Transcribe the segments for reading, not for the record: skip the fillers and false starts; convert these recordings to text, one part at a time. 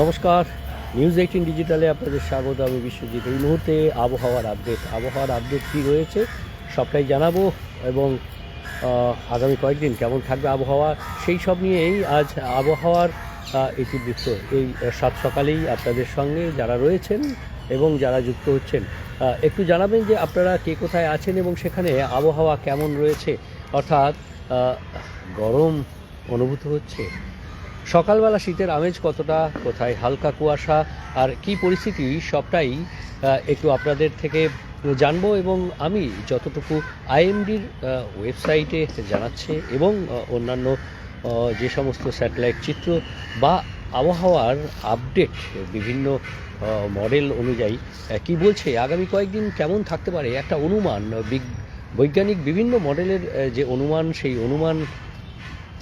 নমস্কার, নিউজ 18 ডিজিটালে আপনাদের স্বাগত। আমি বিশ্বজিৎ। এই মুহূর্তে আবহাওয়ার আপডেট কী রয়েছে সবটাই জানাবো, এবং আগামী কয়েকদিন কেমন থাকবে আবহাওয়া সেই সব নিয়েই আজ আবহাওয়ার ইতিবৃত্ত। এই সাত সকালেই আপনাদের সঙ্গে যারা রয়েছেন এবং যারা যুক্ত হচ্ছেন একটু জানাবেন যে আপনারা কে কোথায় আছেন এবং সেখানে আবহাওয়া কেমন রয়েছে। অর্থাৎ গরম অনুভূত হচ্ছে, সকালবেলা শীতের আমেজ কতটা, কোথায় হালকা কুয়াশা, আর কি পরিস্থিতি সবটাই একটু আপনাদের থেকে জানবো। এবং আমি যতটুকু আইএমডির ওয়েবসাইটে জানাচ্ছে এবং অন্যান্য যে সমস্ত স্যাটেলাইট চিত্র বা আবহাওয়ার আপডেট বিভিন্ন মডেল অনুযায়ী কি বলছে আগামী কয়েকদিন কেমন থাকতে পারে, একটা অনুমান, বৈজ্ঞানিক বিভিন্ন মডেলের যে অনুমান, সেই অনুমান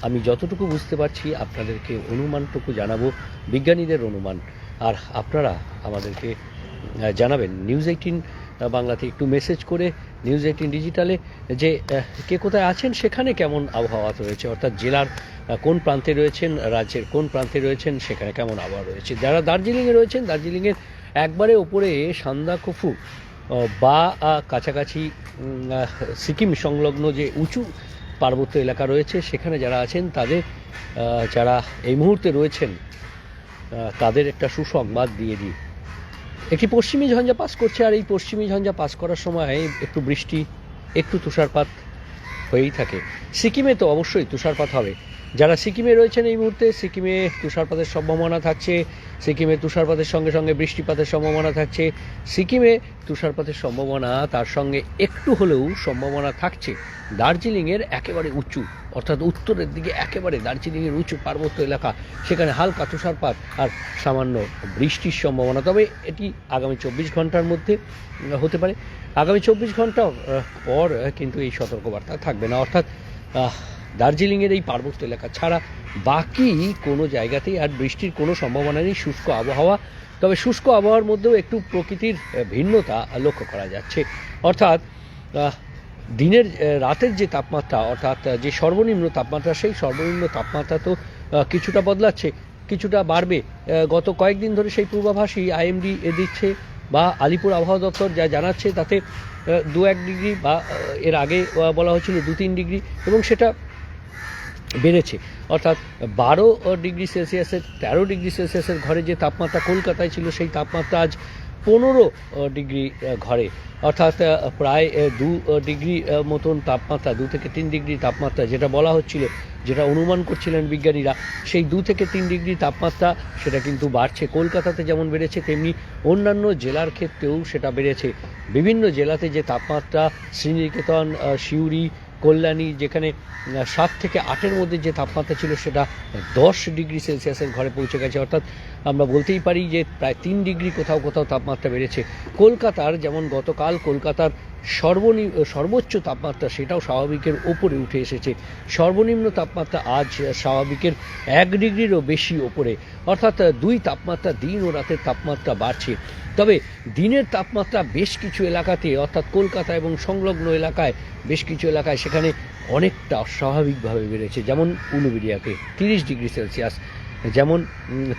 আমি যতটুকু বুঝতে পারছি আপনাদেরকে অনুমানটুকু জানাবো, বিজ্ঞানীদের অনুমান। আর আপনারা আমাদেরকে জানাবেন নিউজ 18 বাংলাতে একটু মেসেজ করে, নিউজ 18 ডিজিটালে, যে কে কোথায় আছেন, সেখানে কেমন আবহাওয়া রয়েছে। অর্থাৎ জেলার কোন প্রান্তে রয়েছেন, রাজ্যের কোন প্রান্তে রয়েছেন, সেখানে কেমন আবহাওয়া রয়েছে। যারা দার্জিলিংয়ে রয়েছেন, দার্জিলিংয়ের একবারে ওপরে সান্দাকফু বা কাছাকাছি সিকিম সংলগ্ন যে উঁচু পার্বত্য এলাকা রয়েছে, সেখানে যারা আছেন তাদের, যারা এই মুহূর্তে রয়েছেন তাদের একটা সুসংবাদ দিয়ে দিই। একটি পশ্চিমী ঝঞ্ঝা পাস করছে, আর এই পশ্চিমী ঝঞ্ঝা পাস করার সময় একটু বৃষ্টি, একটু তুষারপাত হয়েই থাকে। সিকিমে তো অবশ্যই তুষারপাত হবে। যারা সিকিমে রয়েছেন এই মুহূর্তে, সিকিমে তুষারপাতের সম্ভাবনা থাকছে, সিকিমে তুষারপাতের সঙ্গে সঙ্গে বৃষ্টিপাতের সম্ভাবনা থাকছে। সিকিমে তুষারপাতের সম্ভাবনা, তার সঙ্গে একটু হলেও সম্ভাবনা থাকছে দার্জিলিংয়ের একেবারে উঁচু, অর্থাৎ উত্তরের দিকে একেবারে দার্জিলিংয়ের উঁচু পার্বত্য এলাকা, সেখানে হালকা তুষারপাত আর সামান্য বৃষ্টির সম্ভাবনা। তবে এটি আগামী 24 ঘন্টার মধ্যে হতে পারে। আগামী 24 ঘন্টা পর কিন্তু এই সতর্কবার্তা থাকবে না। অর্থাৎ দার্জিলিংয়ের এই পার্বত্য এলাকা ছাড়া বাকি কোনো জায়গাতেই আর বৃষ্টির কোনো সম্ভাবনা নেই। শুষ্ক আবহাওয়া, তবে শুষ্ক আবহাওয়ার মধ্যেও একটু প্রকৃতির ভিন্নতা লক্ষ্য করা যাচ্ছে। অর্থাৎ দিনের রাতের যে তাপমাত্রা, অর্থাৎ যে সর্বনিম্ন তাপমাত্রা, সেই সর্বনিম্ন তাপমাত্রা তো কিছুটা বদলাচ্ছে, কিছুটা বাড়বে। গত কয়েকদিন ধরে সেই পূর্বাভাসই আইএমডি দিচ্ছে বা আলিপুর আবহাওয়া দপ্তর যা জানাচ্ছে, তাতে 2-1 ডিগ্রি বা এর আগে বলা হচ্ছিল 2-3 ডিগ্রি, এবং সেটা বেড়েছে। অর্থাৎ 12 ডিগ্রি সেলসিয়াসের, 13 ডিগ্রি সেলসিয়াসের ঘরে যে তাপমাত্রা কলকাতায় ছিল, সেই তাপমাত্রা আজ 15 ডিগ্রি ঘরে, অর্থাৎ প্রায় 2 ডিগ্রি মতন তাপমাত্রা, 2 থেকে 3 ডিগ্রি তাপমাত্রা যেটা বলা হচ্ছিল, যেটা অনুমান করছিলেন বিজ্ঞানীরা, সেই 2 থেকে 3 ডিগ্রি তাপমাত্রা সেটা কিন্তু বাড়ছে। কলকাতাতে যেমন বেড়েছে, তেমনি অন্যান্য জেলার ক্ষেত্রেও সেটা বেড়েছে। বিভিন্ন জেলাতে যে তাপমাত্রা, শ্রীনিকেতন, সিউড়ি, কল্যাণী, যেখানে 7 থেকে 8-এর মধ্যে যে তাপমাত্রা ছিল, সেটা 10 ডিগ্রি সেলসিয়াসের ঘরে পৌঁছে গেছে। অর্থাৎ আমরা বলতেই পারি যে প্রায় 3 ডিগ্রি কোথাও কোথাও তাপমাত্রা বেড়েছে। কলকাতার যেমন গতকাল কলকাতার সর্বোচ্চ তাপমাত্রা সেটাও স্বাভাবিকের ওপরে উঠে এসেছে। সর্বনিম্ন তাপমাত্রা আজ স্বাভাবিকের 1 ডিগ্রিরও বেশি ওপরে। অর্থাৎ 2 তাপমাত্রা, দিন ও রাতের তাপমাত্রা বাড়ছে। তবে দিনের তাপমাত্রা বেশ কিছু এলাকাতে, অর্থাৎ কলকাতা এবং সংলগ্ন এলাকায় বেশ কিছু এলাকায় সেখানে অনেকটা অস্বাভাবিকভাবে বেড়েছে। যেমন উলুবেড়িয়াতে 30 ডিগ্রি সেলসিয়াস, যেমন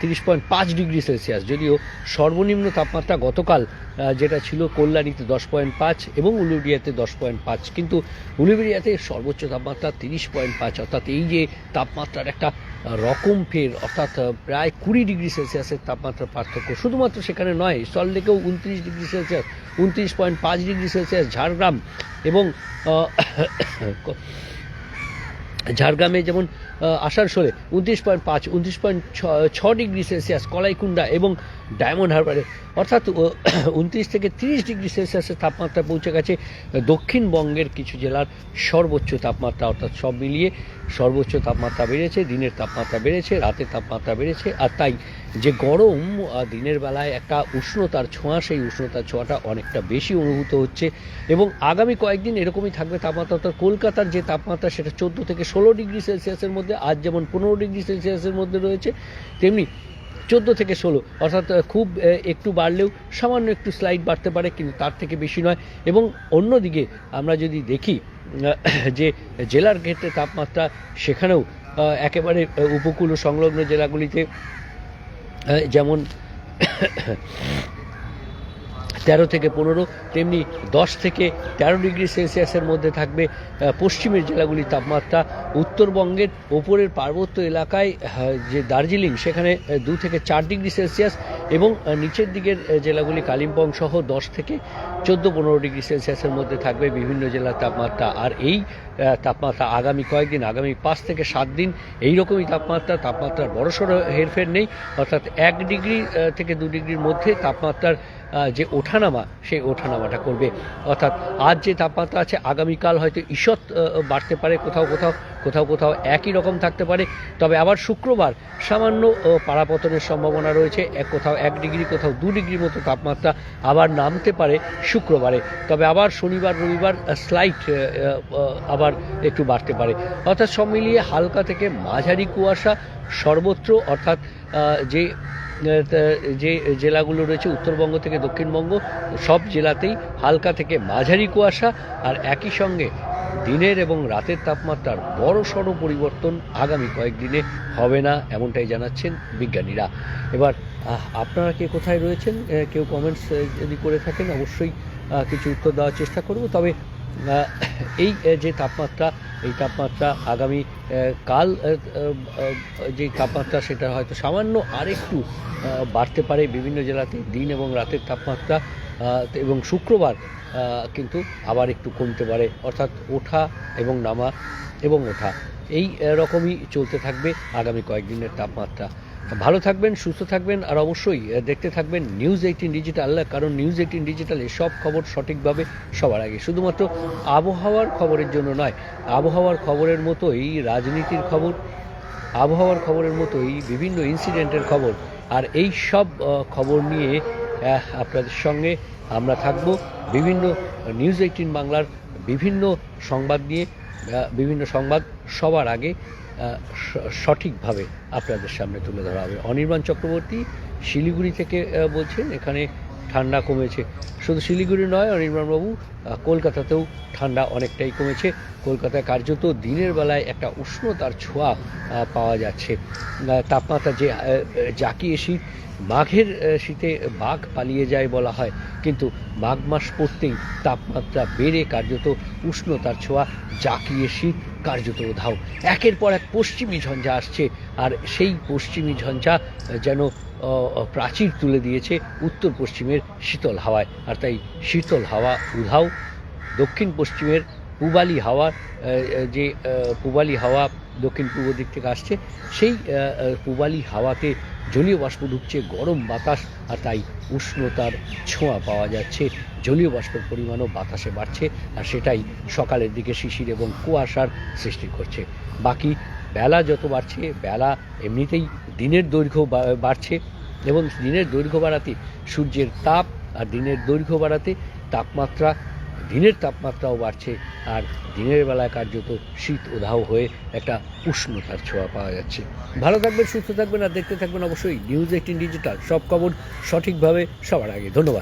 30.5 ডিগ্রি সেলসিয়াস, যদিও সর্বনিম্ন তাপমাত্রা গতকাল যেটা ছিল কল্যাণীতে 10.5 এবং উলুবেড়িয়াতে 10.5, কিন্তু উলুবেড়িয়াতে সর্বোচ্চ তাপমাত্রা 30.5। অর্থাৎ এই যে তাপমাত্রার একটা রকম ফের, অর্থাৎ প্রায় 20 ডিগ্রি সেলসিয়াসের তাপমাত্রা পার্থক্য। শুধুমাত্র সেখানে নয়, সল্টলেকেও 29 degree Celsius, 29.5 degree Celsius Jhargram, এবং ঝাড়গ্রামে যেমন আসানসোলে 29.5, 29.6 ডিগ্রি সেলসিয়াস, কলাইকুণ্ডা এবং ডায়মন্ড হারবারে, অর্থাৎ 29 থেকে 30 ডিগ্রি সেলসিয়াসের তাপমাত্রা পৌঁছে গেছে দক্ষিণবঙ্গের কিছু জেলার সর্বোচ্চ তাপমাত্রা। অর্থাৎ সব মিলিয়ে সর্বোচ্চ তাপমাত্রা বেড়েছে, দিনের তাপমাত্রা বেড়েছে, রাতের তাপমাত্রা বেড়েছে। আর তাই যে গরম, দিনের বেলায় একটা উষ্ণতার ছোঁয়া, সেই উষ্ণতার ছোঁয়াটা অনেকটা বেশি অনুভূত হচ্ছে। এবং আগামী কয়েকদিন এরকমই থাকবে তাপমাত্রা। অর্থাৎ কলকাতার যে তাপমাত্রা সেটা 14 থেকে 16 ডিগ্রি সেলসিয়াসের মধ্যে, আজ যেমন 15 ডিগ্রি সেলসিয়াসের মধ্যে রয়েছে, তেমনি 14 থেকে 16, অর্থাৎ খুব একটু বাড়লেও সামান্য একটু স্লাইড বাড়তে পারে, কিন্তু তার থেকে বেশি নয়। এবং অন্যদিকে আমরা যদি দেখি যে জেলার ক্ষেত্রে তাপমাত্রা, সেখানেও একেবারে উপকূল ও সংলগ্ন জেলাগুলিতে যেমন 13 থেকে 15, তেমনি 10 থেকে 13 ডিগ্রি সেলসিয়াসের মধ্যে থাকবে পশ্চিমের জেলাগুলির তাপমাত্রা। উত্তরবঙ্গের ওপরের পার্বত্য এলাকায় যে দার্জিলিং, সেখানে 2 থেকে 4 ডিগ্রি সেলসিয়াস, এবং নিচের দিকের জেলাগুলি কালিম্পং সহ 10 থেকে 14-15 ডিগ্রি সেলসিয়াসের মধ্যে থাকবে বিভিন্ন জেলার তাপমাত্রা। আর এই তাপমাত্রা আগামী কয়েকদিন, আগামী 5 থেকে 7 দিন এইরকমই তাপমাত্রার বড়সড় হেরফের নেই, অর্থাৎ 1 ডিগ্রি থেকে 2 ডিগ্রির মধ্যে তাপমাত্রার যে ওঠানামা, সেই ওঠানামাটা করবে। অর্থাৎ আজ যে তাপমাত্রা আছে, আগামীকাল হয়তো ঈষৎ বাড়তে পারে, কোথাও একই রকম থাকতে পারে। তবে আবার শুক্রবার সামান্য পারাপতনের সম্ভাবনা রয়েছে, কোথাও 1 ডিগ্রি, কোথাও 2 ডিগ্রির মতো তাপমাত্রা আবার নামতে পারে শুক্রবারে। তবে আবার শনিবার রবিবার স্লাইট আবার একটু বাড়তে পারে। অর্থাৎ সব মিলিয়ে হালকা থেকে মাঝারি কুয়াশা সর্বত্র, অর্থাৎ যে জেলাগুলো রয়েছে উত্তরবঙ্গ থেকে দক্ষিণবঙ্গ, সব জেলাতেই হালকা থেকে মাঝারি কুয়াশা। আর একই সঙ্গে দিনের এবং রাতের তাপমাত্রার বড়সড় পরিবর্তন আগামী কয়েকদিনে হবে না, এমনটাই জানাচ্ছেন বিজ্ঞানীরা। এবার আপনারা কে কোথায় রয়েছেন, কেউ কমেন্টস যদি করে থাকেন অবশ্যই কিছু উত্তর দেওয়ার চেষ্টা করব। তবে এই যে তাপমাত্রা, এই তাপমাত্রা আগামী কাল যে তাপমাত্রা, সেটা হয়তো সামান্য আরেকটু বাড়তে পারে বিভিন্ন জেলাতে দিন এবং রাতের তাপমাত্রা, এবং শুক্রবার কিন্তু আবার একটু কমতে পারে। অর্থাৎ ওঠা এবং নামা এবং ওঠা এই রকমই চলতে থাকবে আগামী কয়েকদিনের তাপমাত্রা। ভালো থাকবেন, সুস্থ থাকবেন, আর অবশ্যই দেখতে থাকবেন নিউজ 18 ডিজিটাল, কারণ নিউজ 18 ডিজিটালে সব খবর সঠিকভাবে সবার আগে। শুধুমাত্র আবহাওয়ার খবরের জন্য নয়, আবহাওয়ার খবরের মতোই রাজনীতির খবর, আবহাওয়ার খবরের মতোই বিভিন্ন ইনসিডেন্টের খবর, আর এই সব খবর নিয়ে আপনাদের সঙ্গে আমরা থাকব। বিভিন্ন নিউজ 18 বাংলার বিভিন্ন সংবাদ নিয়ে, বিভিন্ন সংবাদ সবার আগে সঠিকভাবে আপনাদের সামনে তুলে ধরা হবে। অনির্বাণ চক্রবর্তী শিলিগুড়ি থেকে বলছেন, এখানে ঠান্ডা কমেছে। শুধু শিলিগুড়ি নয় অনির্বাণবাবু, কলকাতাতেও ঠান্ডা অনেকটাই কমেছে। কলকাতায় কার্যত দিনের বেলায় একটা উষ্ণতার ছোঁয়া পাওয়া যাচ্ছে। তাপমাত্রা যে জাকিয়ে শীত, মাঘের শীতে বাঘ পালিয়ে যায় বলা হয়, কিন্তু মাঘ মাস পড়তেই তাপমাত্রা বেড়ে কার্যত উষ্ণতার ছোঁয়া, জাকিয়ে শীত কার্যত উধাও। একের পর এক পশ্চিমী ঝঞ্ঝা আসছে, আর সেই পশ্চিমী ঝঞ্ঝা যেন প্রাচীর তুলে দিয়েছে উত্তর পশ্চিমের শীতল হাওয়ায়। আর তাই শীতল হাওয়া উধাও। দক্ষিণ পশ্চিমের পূবালি হাওয়া, যে পূবালি হাওয়া দক্ষিণ পূর্ব দিক থেকে আসছে, সেই পূবালি হাওয়াতে জলীয় বাষ্প ঢুকছে, গরম বাতাস, আর তাই উষ্ণতার ছোঁয়া পাওয়া যাচ্ছে। জলীয় বাষ্পের পরিমাণও বাতাসে বাড়ছে, আর সেটাই সকালের দিকে শিশির এবং কুয়াশার সৃষ্টি করছে। বাকি বেলা যত বাড়ছে, বেলা এমনিতেই দিনের দৈর্ঘ্য বাড়ছে, এবং দিনের দৈর্ঘ্য বাড়াতে সূর্যের তাপ, আর দিনের দৈর্ঘ্য বাড়াতে তাপমাত্রা, দিনের তাপমাত্রাও বাড়ছে, আর দিনের বেলায় কার্যত শীত উধাও হয়ে একটা উষ্ণতার ছোঁয়া পাওয়া যাচ্ছে। ভালো থাকবেন, সুস্থ থাকবেন, আর দেখতে থাকবেন অবশ্যই নিউজ 18 ডিজিটাল, সব খবর সঠিকভাবে সবার আগে। ধন্যবাদ।